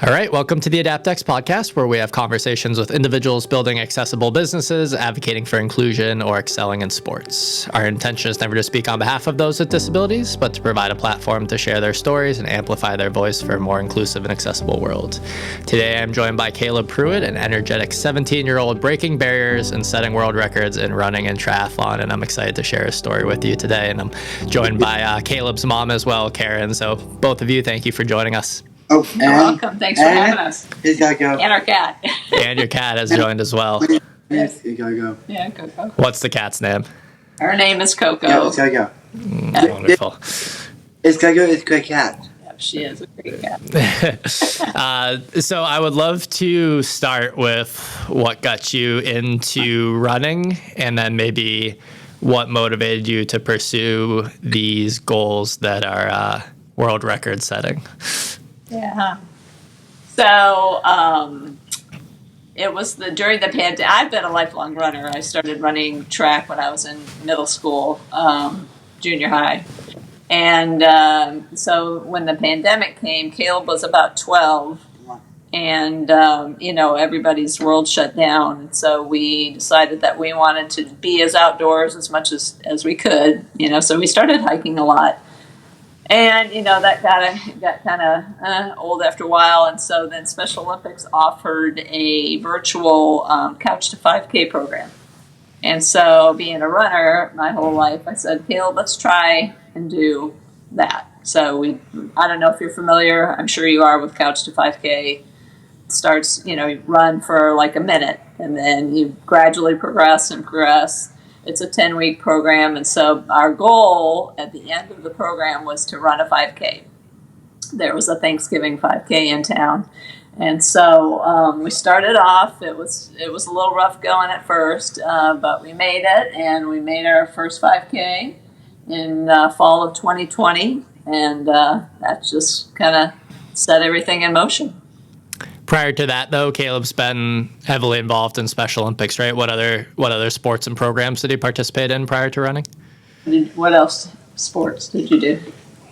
All right, welcome to the AdaptX Podcast, where we have conversations with individuals building accessible businesses, advocating for inclusion, or excelling in sports. Our intention is never to speak on behalf of those with disabilities, but to provide a platform to share their stories and amplify their voice for a more inclusive and accessible world. Today, I'm joined by Caleb Prewitt, an energetic 17-year-old breaking barriers and setting world records in running and triathlon, and I'm excited to share his story with you today. And I'm joined by Caleb's mom as well, Karen. So both of you, thank you for joining us. Oh, you're welcome. Thanks for having us. It's gotta go. And our cat. And your cat has joined as well. Yes, it gotta go. Yeah, Coco. What's the cat's name? Her name is Coco. Yeah, it's gotta go. Wonderful. It's gotta go. It's a great cat. Yep, she is a great cat. So I would love to start with what got you into running, and then maybe what motivated you to pursue these goals that are world record setting. Yeah. So it was during the pandemic. I've been a lifelong runner. I started running track when I was in middle school, junior high. And so when the pandemic came, Caleb was about 12. And, everybody's world shut down. And so we decided that we wanted to be as outdoors as much as we could, so we started hiking a lot. And, that got kind of old after a while. And so then Special Olympics offered a virtual Couch to 5K program. And so being a runner my whole life, I said, Caleb, let's try and do that. So I don't know if you're familiar, I'm sure you are, with Couch to 5K. It starts, you run for like a minute and then you gradually progress. It's a 10-week program, and so our goal at the end of the program was to run a 5K. There was a Thanksgiving 5K in town, and so we started off. It was a little rough going at first, but we made it, and we made our first 5K in fall of 2020, and that just kind of set everything in motion. Prior to that, though, Caleb's been heavily involved in Special Olympics, right? What other sports and programs did he participate in prior to running? What else sports did you do?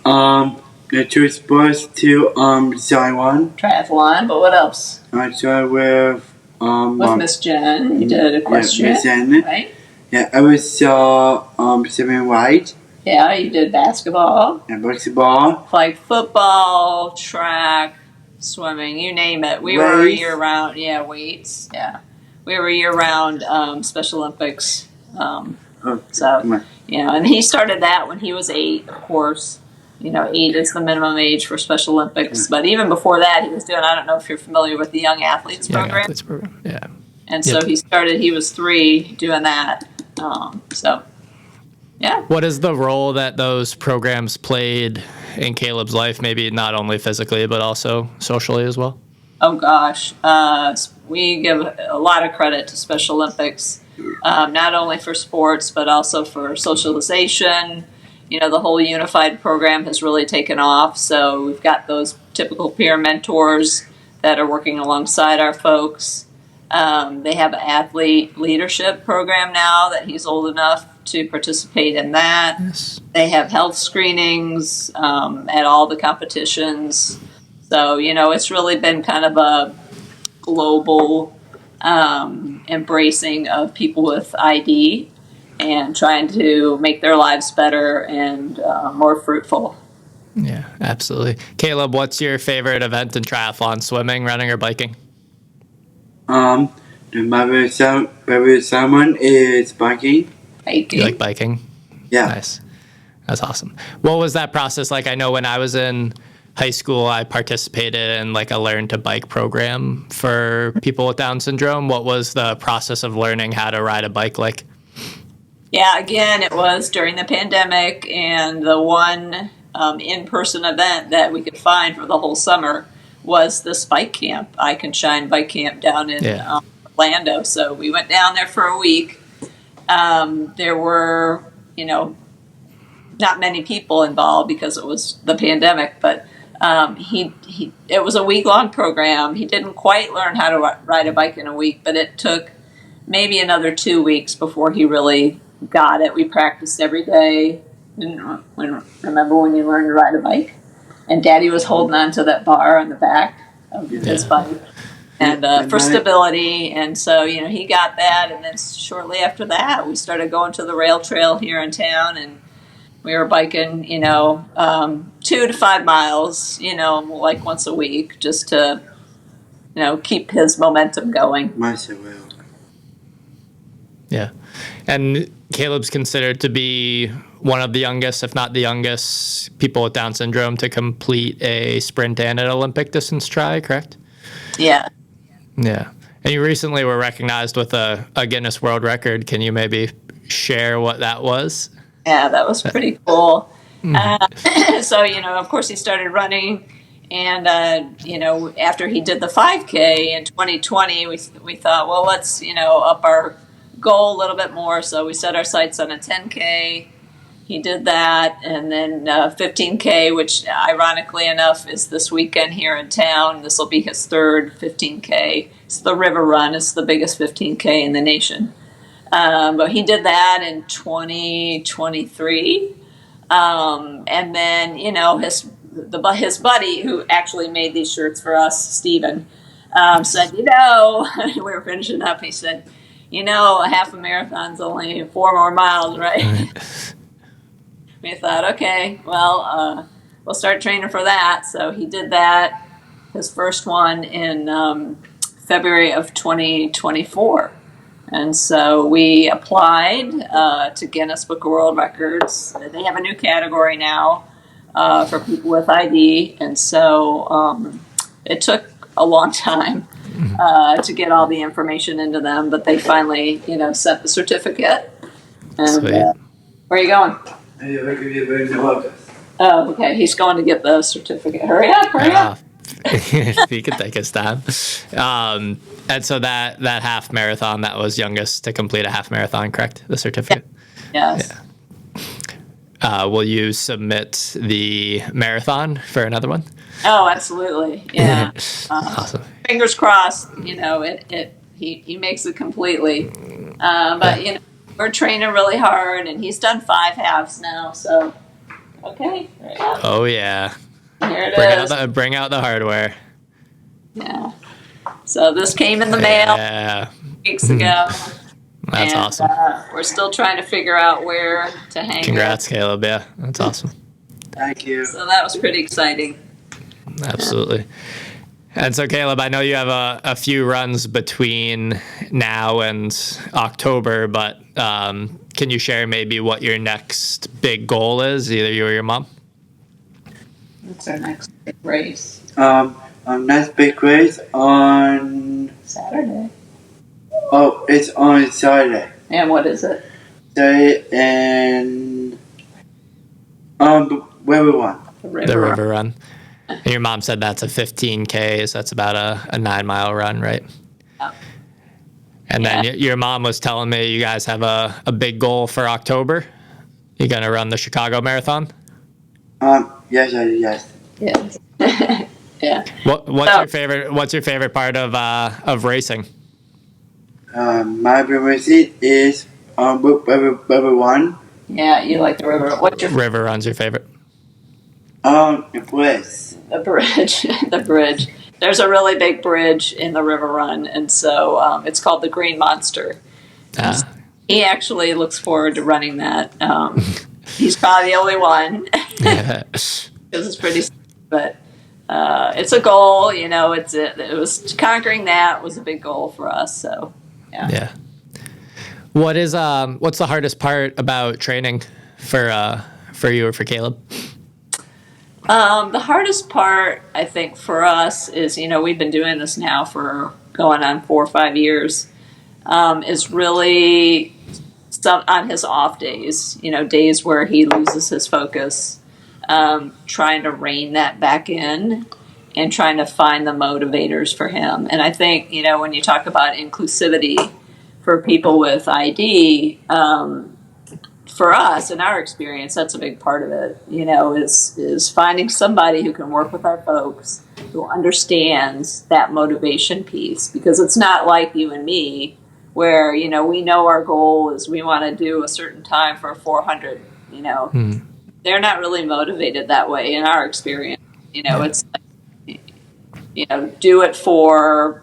The two sports, triathlon. Triathlon, but what else? I tried with Miss Jen. You did equestrian, Miss Jen. right? Yeah, I was swimming right. Yeah, you did basketball. And basketball. Like football, track, swimming, you name it. We were year-round. Yeah, weights. Yeah. We were year-round Special Olympics. And he started that when he was 8, of course. 8 is the minimum age for Special Olympics. But even before that, he was doing, I don't know if you're familiar with the Young Athletes program. Yeah. And so he was 3 doing that. Yeah. What is the role that those programs played in Caleb's life, maybe not only physically, but also socially as well? Oh, gosh. We give a lot of credit to Special Olympics, not only for sports, but also for socialization. The whole unified program has really taken off. So we've got those typical peer mentors that are working alongside our folks. They have an athlete leadership program now that he's old enough to participate in that. Yes. They have health screenings at all the competitions. So, it's really been kind of a global embracing of people with ID and trying to make their lives better and more fruitful. Yeah, absolutely. Caleb, what's your favorite event in triathlon, swimming, running, or biking? My favorite salmon is biking. Hiking. You like biking? Yeah. Nice. That's awesome. What was that process like? I know when I was in high school, I participated in like a Learn to Bike program for people with Down syndrome. What was the process of learning how to ride a bike like? Yeah, again, it was during the pandemic, and the one in-person event that we could find for the whole summer was this bike camp, I Can Shine bike camp down in Orlando. So we went down there for a week. There were, not many people involved because it was the pandemic, but it was a week-long program. He didn't quite learn how to ride a bike in a week, but it took maybe another 2 weeks before he really got it. We practiced every day. Remember when you learned to ride a bike? And Daddy was holding on to that bar on the back of his bike. And for stability, and so he got that, and then shortly after that, we started going to the rail trail here in town, and we were biking, 2 to 5 miles, like once a week, just to, keep his momentum going. Yeah, and Caleb's considered to be one of the youngest, if not the youngest, people with Down syndrome to complete a sprint and an Olympic distance try, correct? Yeah. Yeah. And you recently were recognized with a Guinness World Record. Can you maybe share what that was? Yeah, that was pretty cool. So, of course he started running, and, after he did the 5K in 2020, we thought, well, let's, up our goal a little bit more. So we set our sights on a 10K. He did that, and then 15K, which ironically enough is this weekend here in town. This will be his third 15K. It's the River Run. It's the biggest 15K in the nation. But he did that in 2023. And then, his buddy who actually made these shirts for us, Steven, said, we were finishing up. He said, a half a marathon's only 4 more miles, right? We thought, okay, well, we'll start training for that. So he did that, his first one in February of 2024. And so we applied to Guinness Book of World Records. They have a new category now for people with ID. And so it took a long time to get all the information into them, but they finally, sent the certificate. And where are you going? Oh, okay. He's going to get the certificate. Hurry up. He could take his time. And so that half marathon, that was youngest to complete a half marathon, correct? The certificate? Yes. Yeah. Will you submit the marathon for another one? Oh, absolutely. Yeah. Awesome. Fingers crossed, he makes it completely. But, we're training really hard, and he's done 5 halves now, so okay. Oh, yeah. Here it is. Bring out the hardware. Yeah. So this came in the mail weeks ago. That's awesome. We're still trying to figure out where to hang Congrats, it. Caleb. Yeah, that's awesome. Thank you. So that was pretty exciting. Absolutely. And so, Caleb, I know you have a few runs between now and October, but can you share maybe what your next big goal is, either you or your mom? What's our next big race? Next big race on Saturday. Oh, it's on Saturday. And what is it? Saturday and River Run. The River Run. And your mom said that's a 15K, so that's about a 9-mile run, right? Yeah. And then your mom was telling me you guys have a big goal for October. You gonna run the Chicago Marathon? Yes. Yes. Yeah. What's your favorite part of racing? My favorite seat is River Run. Yeah, you like the river. What's your River Run's your favorite? The bridge. The bridge. The bridge. There's a really big bridge in the River Run, and so it's called the Green Monster. He actually looks forward to running that. He's probably the only one because it's pretty. But it's a goal, it was conquering that was a big goal for us. So yeah. What's the hardest part about training for you or for Caleb? The hardest part, I think, for us is, we've been doing this now for going on 4 or 5 years, is really on his off days, days where he loses his focus, trying to rein that back in and trying to find the motivators for him. And I think, when you talk about inclusivity for people with ID, for us, in our experience, that's a big part of it, is finding somebody who can work with our folks, who understands that motivation piece. Because it's not like you and me, where, we know our goal is we want to do a certain time for 400, They're not really motivated that way in our experience. It's do it to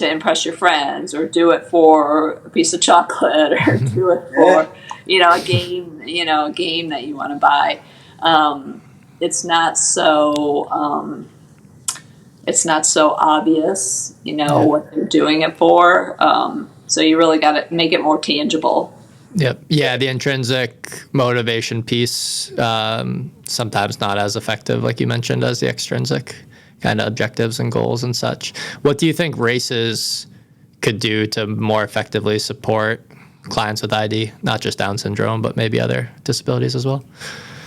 impress your friends, or do it for a piece of chocolate, or do it for, a game that you want to buy. It's not so obvious, what they're doing it for. So you really got to make it more tangible. Yep. Yeah, the intrinsic motivation piece, sometimes not as effective, like you mentioned, as the extrinsic kind of objectives and goals and such. What do you think races could do to more effectively support clients with ID, not just Down syndrome, but maybe other disabilities as well?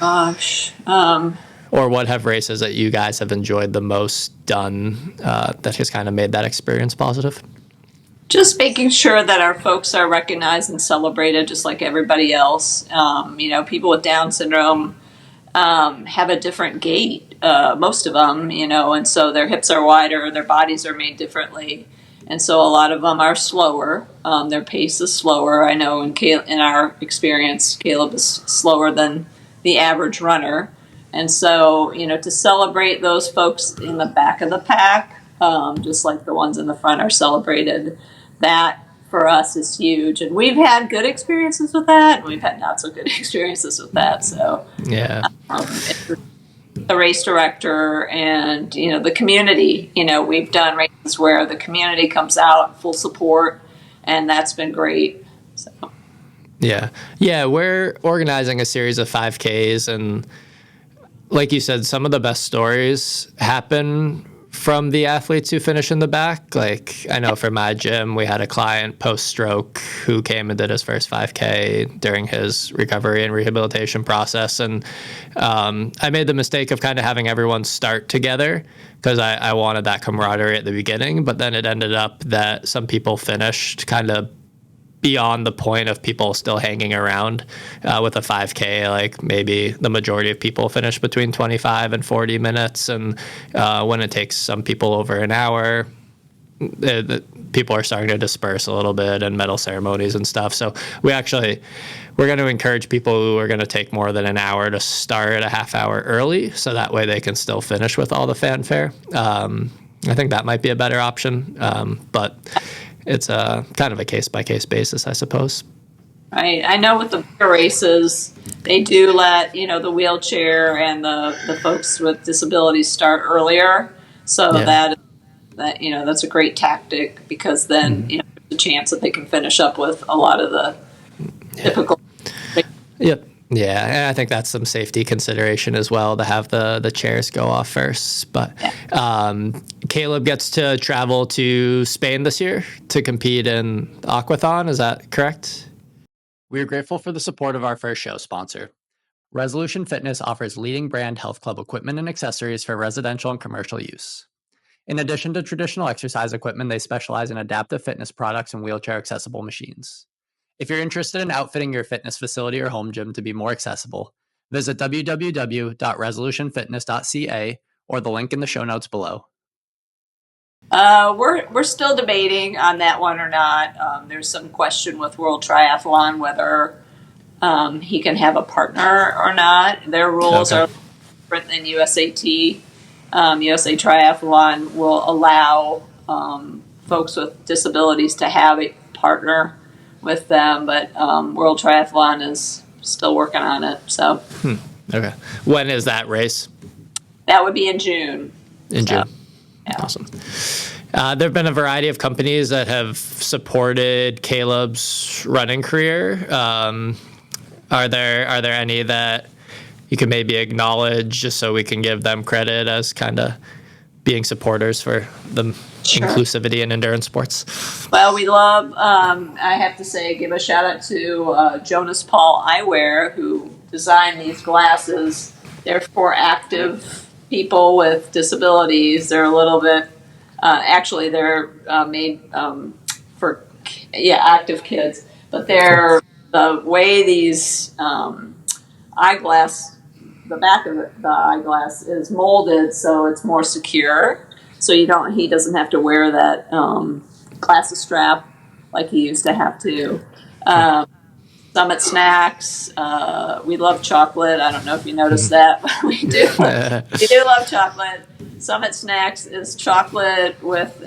Gosh. Or what have races that you guys have enjoyed the most done that has kind of made that experience positive? Just making sure that our folks are recognized and celebrated just like everybody else. People with Down syndrome have a different gait, most of them, and so their hips are wider, their bodies are made differently. And so a lot of them are slower. Their pace is slower. I know in our experience, Caleb is slower than the average runner. And so, to celebrate those folks in the back of the pack, just like the ones in the front are celebrated, that for us is huge. And we've had good experiences with that, and we've had not so good experiences with that. So, yeah. The race director and, the community, we've done races where the community comes out full support, and that's been great. So. Yeah. Yeah. We're organizing a series of 5Ks, and like you said, some of the best stories happen from the athletes who finish in the back. Like, I know for my gym, we had a client post-stroke who came and did his first 5K during his recovery and rehabilitation process. And I made the mistake of kind of having everyone start together because I wanted that camaraderie at the beginning. But then it ended up that some people finished kind of beyond the point of people still hanging around with a 5K. Like maybe the majority of people finish between 25 and 40 minutes. And when it takes some people over an hour, people are starting to disperse a little bit and medal ceremonies and stuff. So we're going to encourage people who are going to take more than an hour to start a half hour early. So that way they can still finish with all the fanfare. I think that might be a better option. But it's a kind of a case-by-case basis, I suppose. Right. I know with the bigger races, they do let, the wheelchair and the folks with disabilities start earlier. So that's a great tactic, because then, there's a chance that they can finish up with a lot of the difficult. Yep. Yeah, and I think that's some safety consideration as well, to have the chairs go off first. But Caleb gets to travel to Spain this year to compete in Aquathon. Is that correct? We are grateful for the support of our first show sponsor. Resolution Fitness offers leading brand health club equipment and accessories for residential and commercial use. In addition to traditional exercise equipment, they specialize in adaptive fitness products and wheelchair accessible machines. If you're interested in outfitting your fitness facility or home gym to be more accessible, visit www.resolutionfitness.ca or the link in the show notes below. We're still debating on that one or not. There's some question with World Triathlon whether he can have a partner or not. Their rules are different than USAT. USA Triathlon will allow folks with disabilities to have a partner with them, but World Triathlon is still working on it. So, okay, when is that race? That would be in June. June. Yeah. Awesome. There have been a variety of companies that have supported Caleb's running career. Are there any that you can maybe acknowledge, just so we can give them credit as kind of being supporters for the inclusivity in endurance sports? Well, we love, I have to say, give a shout out to Jonas Paul Eyewear, who designed these glasses. They're for active people with disabilities. They're a little bit, actually they're made for active kids, but they're the way these eyeglass, the back of the eyeglass is molded so it's more secure. So he doesn't have to wear that glasses strap like he used to have to. Summit Snacks, we love chocolate. I don't know if you noticed that, but we do. We do love chocolate. Summit Snacks is chocolate with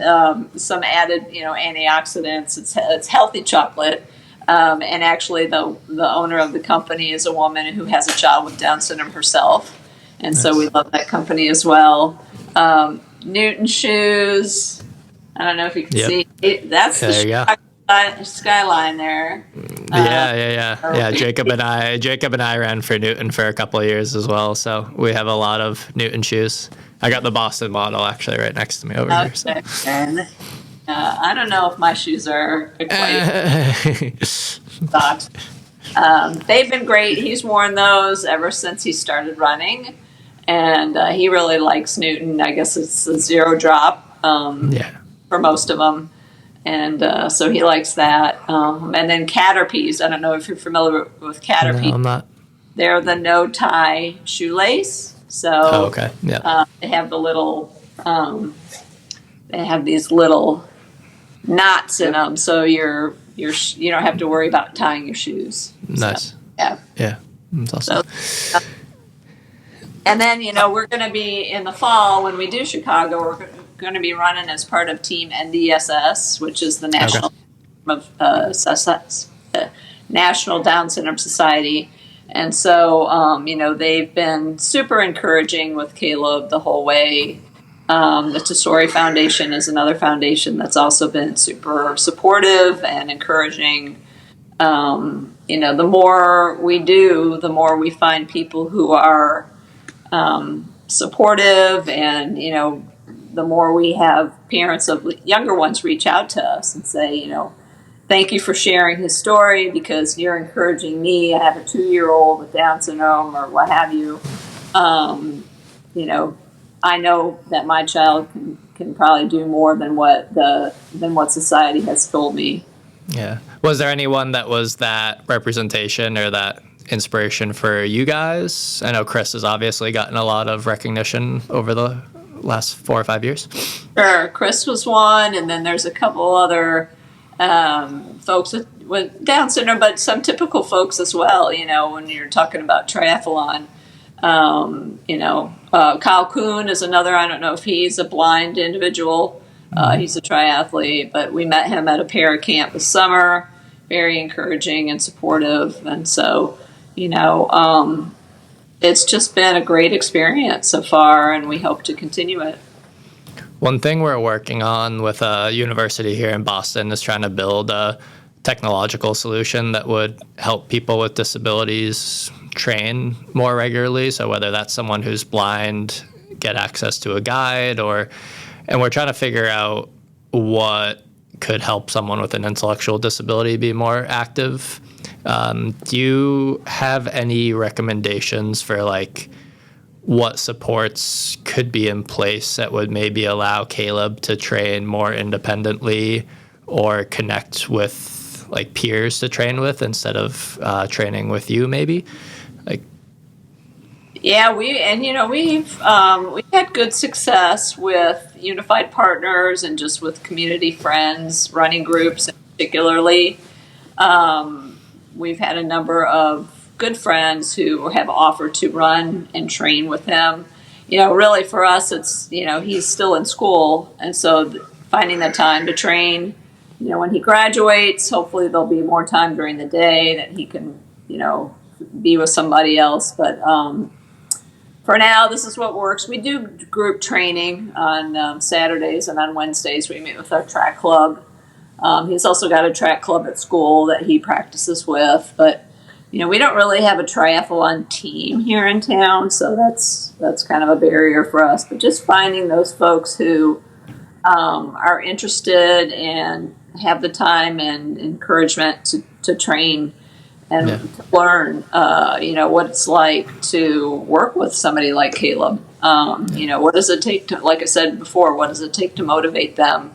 some added, antioxidants. It's healthy chocolate. And actually, the owner of the company is a woman who has a child with Down syndrome herself. And so we love that company as well. Newton Shoes. I don't know if you can see. That's the skyline there. Yeah. Jacob and I ran for Newton for a couple of years as well. So we have a lot of Newton shoes. I got the Boston model actually right next to me over here. So. I don't know if my shoes are quite stocked. They've been great. He's worn those ever since he started running. And he really likes Newton. I guess it's a zero drop for most of them. And so he likes that. And then Caterpies. I don't know if you're familiar with Caterpies. No, I'm not. They're the no-tie shoelace. So they have the little, they have these little knots in them. So you don't have to worry about tying your shoes. Nice. So, yeah. Yeah. That's awesome. So, and then, we're going to be in the fall when we do Chicago, we're going to be running as part of Team NDSS, which is the National Down Syndrome Society. And so, they've been super encouraging with Caleb the whole way. The Tesori Foundation is another foundation that's also been super supportive and encouraging. The more we do, the more we find people who are supportive, and the more we have parents of younger ones reach out to us and say, thank you for sharing his story because you're encouraging me. I have a 2-year-old with Down syndrome or what have you. I know that my child can probably do more than what society has told me. Yeah. Was there anyone that was that representation or that inspiration for you guys? I know Chris has obviously gotten a lot of recognition over the last 4 or 5 years. Sure. Chris was one, and then there's a couple other folks with Down syndrome, but some typical folks as well, when you're talking about triathlon. Kyle Kuhn is another. I don't know if he's a blind individual. He's a triathlete, but we met him at a para camp this summer. Very encouraging and supportive. And so, it's just been a great experience so far, and we hope to continue it. One thing we're working on with a university here in Boston is trying to build a technological solution that would help people with disabilities train more regularly. So whether that's someone who's blind, get access to a guide, and we're trying to figure out what could help someone with an intellectual disability be more active. Do you have any recommendations for what supports could be in place that would maybe allow Caleb to train more independently or connect with peers to train with instead of training with you maybe? Yeah, we've had good success with unified partners and just with community friends, running groups particularly. We've had a number of good friends who have offered to run and train with him. Really for us, it's, he's still in school. And so finding the time to train, when he graduates, hopefully there'll be more time during the day that he can, be with somebody else. But for now, this is what works. We do group training on Saturdays, and on Wednesdays we meet with our track club. He's also got a track club at school that he practices with, but we don't really have a triathlon team here in town, so that's kind of a barrier for us. But just finding those folks who are interested and have the time and encouragement to train and to learn, what it's like to work with somebody like Caleb. What does it take to, like I said before, what does it take to motivate them?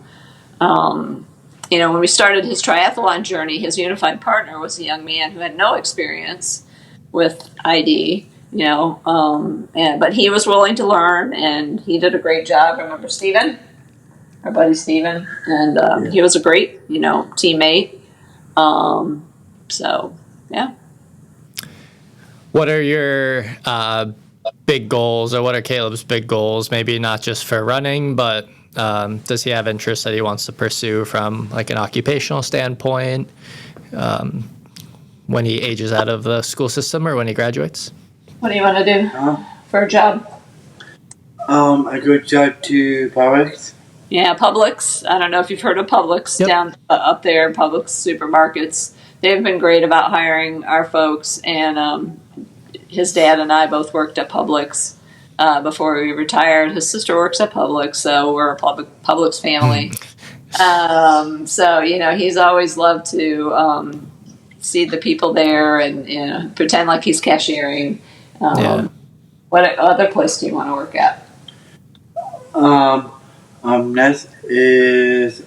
When we started his triathlon journey, his unified partner was a young man who had no experience with ID, but he was willing to learn, and he did a great job. Remember Steven? Our buddy Steven. And he was a great, teammate. So, yeah. What are your big goals, or what are Caleb's big goals? Maybe not just for running, but does he have interests that he wants to pursue from like an occupational standpoint when he ages out of the school system or when he graduates? What do you want to do for a job? A good job to Publix. Yeah, Publix. I don't know if you've heard of Publix down up there, Publix supermarkets. They've been great about hiring our folks, and his dad and I both worked at Publix before we retired. His sister works at Publix, so we're a Publix family. So, he's always loved to see the people there and pretend like he's cashiering. What other place do you want to work at? Next is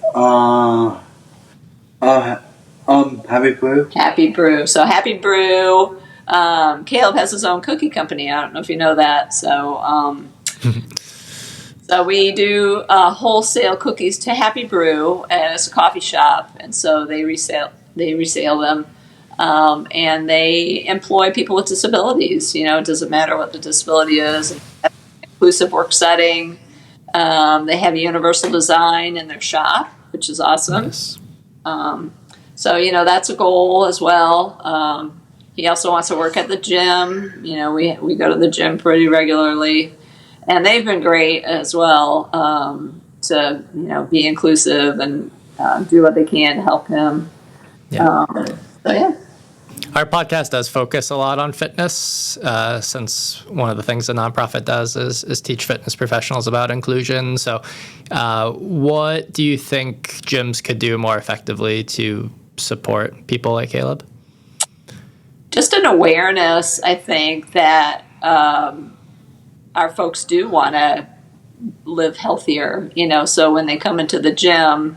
Happy Brew. Happy Brew. So Happy Brew. Caleb has his own cookie company. I don't know if you know that. So so we do wholesale cookies to Happy Brew, and it's a coffee shop, and so they resale them. And they employ people with disabilities. It doesn't matter what the disability is. Inclusive work setting. They have universal design in their shop, which is awesome. Nice. So, that's a goal as well. He also wants to work at the gym. We go to the gym pretty regularly. And they've been great as well to, be inclusive and do what they can to help him. Yeah. Our podcast does focus a lot on fitness, since one of the things the nonprofit does is teach fitness professionals about inclusion. So what do you think gyms could do more effectively to support people like Caleb? Just an awareness, I think, that our folks do want to live healthier, so when they come into the gym,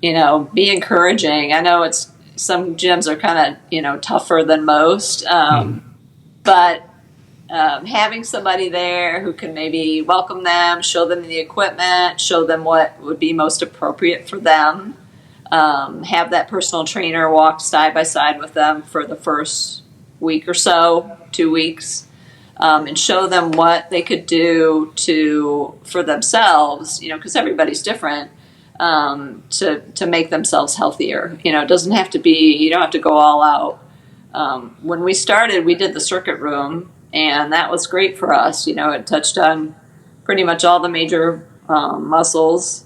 be encouraging. I know some gyms are kind of, tougher than most, but having somebody there who can maybe welcome them, show them the equipment, show them what would be most appropriate for them, have that personal trainer walk side by side with them for the first week or so, 2 weeks, and show them what they could do for themselves, because everybody's different. To make themselves healthier. It doesn't have to be, you don't have to go all out. When we started, we did the circuit room, and that was great for us. It touched on pretty much all the major muscles,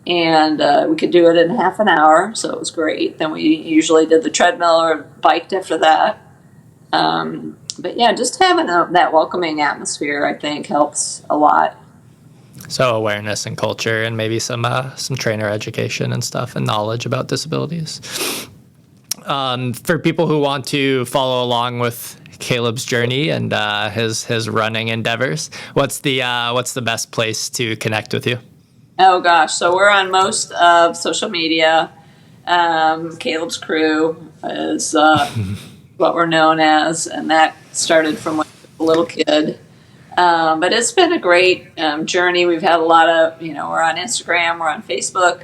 and we could do it in half an hour, so it was great. Then we usually did the treadmill or biked after that. But yeah, just having that welcoming atmosphere, I think, helps a lot. So awareness and culture, and maybe some trainer education and stuff, and knowledge about disabilities. For people who want to follow along with Caleb's journey and his running endeavors, what's the best place to connect with you? Oh gosh, so we're on most of social media. Caleb's Crew is what we're known as, and that started from when I was a little kid. But it's been a great journey. We've had a lot of, we're on Instagram, we're on Facebook,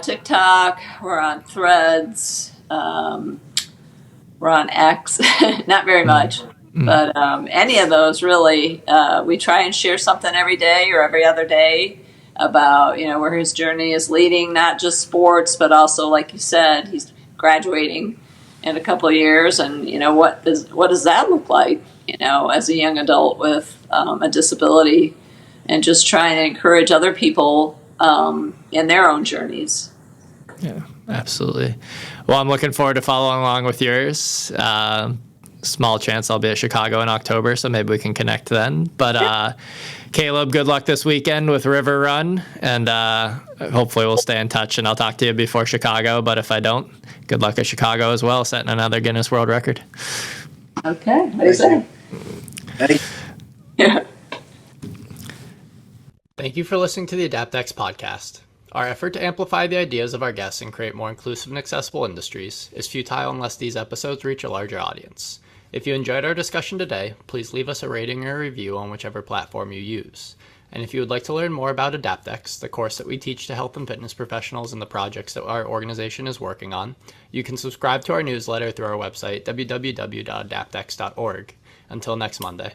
TikTok, we're on Threads, we're on X, not very much, but any of those really, we try and share something every day or every other day about, where his journey is leading, not just sports, but also, like you said, he's graduating in a couple of years, and, what does that look like? As a young adult with a disability, and just trying to encourage other people in their own journeys. Yeah, absolutely. Well, I'm looking forward to following along with yours. Small chance I'll be at Chicago in October, so maybe we can connect then. But Caleb, good luck this weekend with River Run, and hopefully we'll stay in touch, and I'll talk to you before Chicago. But if I don't, good luck at Chicago as well, setting another Guinness World Record. Okay, what do you say? Yeah. Thank you for listening to the AdaptX Podcast. Our effort to amplify the ideas of our guests and create more inclusive and accessible industries is futile unless these episodes reach a larger audience. If you enjoyed our discussion today, please leave us a rating or a review on whichever platform you use. And if you would like to learn more about AdaptX, the course that we teach to health and fitness professionals and the projects that our organization is working on, you can subscribe to our newsletter through our website, www.adaptx.org. Until next Monday.